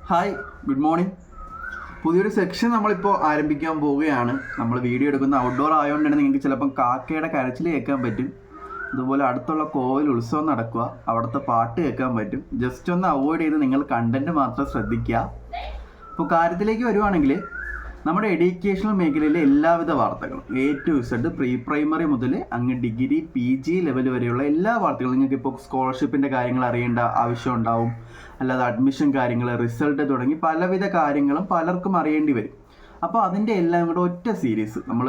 Hi, good morning. പുതിയൊരു section നമ്മളിപ്പോൾ ആരംഭിക്കാൻ പോവുകയാണ്. നമ്മൾ വീഡിയോ എടുക്കുന്ന ഔട്ട്ഡോർ ആയതുകൊണ്ട് തന്നെ നിങ്ങൾക്ക് ചിലപ്പം കാക്കയുടെ കരച്ചിൽ കേൾക്കാൻ പറ്റും. അതുപോലെ അടുത്തുള്ള കോവിൽ ഉത്സവം നടക്കുക, അവിടുത്തെ പാട്ട് കേൾക്കാൻ പറ്റും. ജസ്റ്റ് ഒന്ന് അവോയ്ഡ് ചെയ്ത് നിങ്ങൾ കണ്ടൻറ്റ് മാത്രം ശ്രദ്ധിക്കുക. അപ്പോൾ കാര്യത്തിലേക്ക് വരുവാണെങ്കിൽ, നമ്മുടെ എഡ്യൂക്കേഷണൽ മേഖലയിലെ എല്ലാവിധ വാർത്തകളും A to Z, pre primary മുതൽ അങ്ങ് ഡിഗ്രി PG ലെവൽ വരെയുള്ള എല്ലാ വാർത്തകളും നിങ്ങൾക്ക് ഇപ്പോൾ സ്കോളർഷിപ്പിൻ്റെ കാര്യങ്ങൾ അറിയേണ്ട ആവശ്യം ഉണ്ടാവും, അല്ലാതെ അഡ്മിഷൻ കാര്യങ്ങൾ, റിസൾട്ട് തുടങ്ങി പലവിധ കാര്യങ്ങളും പലർക്കും അറിയേണ്ടി വരും. അപ്പോൾ അതിൻ്റെ എല്ലാം കൂടെ ഒറ്റ സീരീസ് നമ്മൾ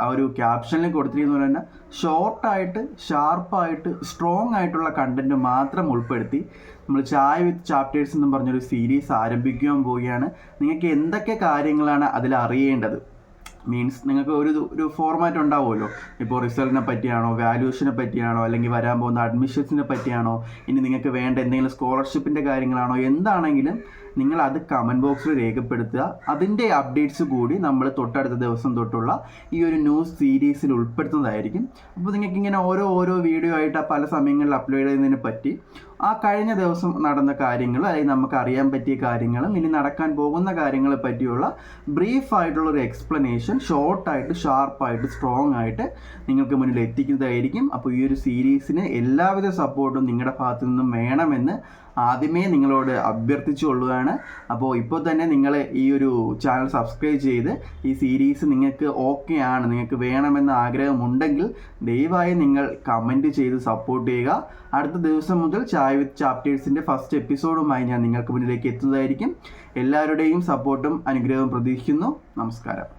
ആ ഒരു ക്യാപ്ഷനിൽ കൊടുത്തിരിക്കുന്നത് തന്നെ ഷോർട്ടായിട്ട്, ഷാർപ്പായിട്ട്, സ്ട്രോങ് ആയിട്ടുള്ള കണ്ടൻറ്റ് മാത്രം ഉൾപ്പെടുത്തി നമ്മൾ ചായ വിത്ത് ചാപ്റ്റേഴ്സ് എന്നും പറഞ്ഞൊരു സീരീസ് ആരംഭിക്കുവാൻ പോവുകയാണ്. നിങ്ങൾക്ക് എന്തൊക്കെ കാര്യങ്ങളാണ് അതിൽ അറിയേണ്ടത്, മീൻസ് നിങ്ങൾക്ക് ഒരു ഫോർമാറ്റ് ഉണ്ടാവുമല്ലോ. ഇപ്പോൾ റിസൾട്ടിനെ പറ്റിയാണോ, വാല്യൂഷനെ പറ്റിയാണോ, അല്ലെങ്കിൽ വരാൻ പോകുന്ന അഡ്മിഷൻസിനെ പറ്റിയാണോ, ഇനി നിങ്ങൾക്ക് വേണ്ട എന്തെങ്കിലും സ്കോളർഷിപ്പിൻ്റെ കാര്യങ്ങളാണോ, എന്താണെങ്കിലും നിങ്ങൾ അത് കമൻറ്റ് ബോക്സിൽ രേഖപ്പെടുത്തുക. അതിൻ്റെ അപ്ഡേറ്റ്സ് കൂടി നമ്മൾ തൊട്ടടുത്ത ദിവസം തൊട്ടുള്ള ഈ ഒരു ന്യൂസ് സീരീസിൽ ഉൾപ്പെടുത്തുന്നതായിരിക്കും. അപ്പോൾ നിങ്ങൾക്ക് ഇങ്ങനെ ഓരോ വീഡിയോ ആയിട്ട് പല സമയങ്ങളിൽ അപ്ലോഡ് ചെയ്യുന്നതിനെ പറ്റി ആ കഴിഞ്ഞ ദിവസം നടന്ന കാര്യങ്ങൾ, അല്ലെങ്കിൽ നമുക്ക് അറിയാൻ പറ്റിയ കാര്യങ്ങളും ഇനി നടക്കാൻ പോകുന്ന കാര്യങ്ങളെ പറ്റിയുള്ള ബ്രീഫായിട്ടുള്ളൊരു എക്സ്പ്ലനേഷൻ ഷോർട്ടായിട്ട്, ഷാർപ്പായിട്ട്, സ്ട്രോങ് ആയിട്ട് നിങ്ങൾക്ക് മുന്നിൽ എത്തിക്കുന്നതായിരിക്കും. അപ്പോൾ ഈ ഒരു സീരീസിന് എല്ലാവിധ സപ്പോർട്ടും നിങ്ങളുടെ ഭാഗത്തു നിന്നും വേണമെന്ന് ആദ്യമേ നിങ്ങളോട് അഭ്യർത്ഥിച്ചു കൊള്ളുകയാണ്. അപ്പോൾ ഇപ്പോൾ തന്നെ നിങ്ങൾ ഈ ഒരു ചാനൽ സബ്സ്ക്രൈബ് ചെയ്ത് ഈ സീരീസ് നിങ്ങൾക്ക് ഓക്കെ ആണ്, നിങ്ങൾക്ക് വേണമെന്ന് ആഗ്രഹമുണ്ടെങ്കിൽ ദയവായി നിങ്ങൾ കമൻറ്റ് ചെയ്ത് സപ്പോർട്ട് ചെയ്യുക. അടുത്ത ദിവസം മുതൽ ചായ വിത്ത് ചാപ്റ്റേഴ്സിൻ്റെ ഫസ്റ്റ് എപ്പിസോഡുമായി ഞാൻ നിങ്ങൾക്ക് മുന്നിലേക്ക് എത്തുന്നതായിരിക്കും. എല്ലാവരുടെയും സപ്പോർട്ടും അനുഗ്രഹവും പ്രതീക്ഷിക്കുന്നു. നമസ്കാരം.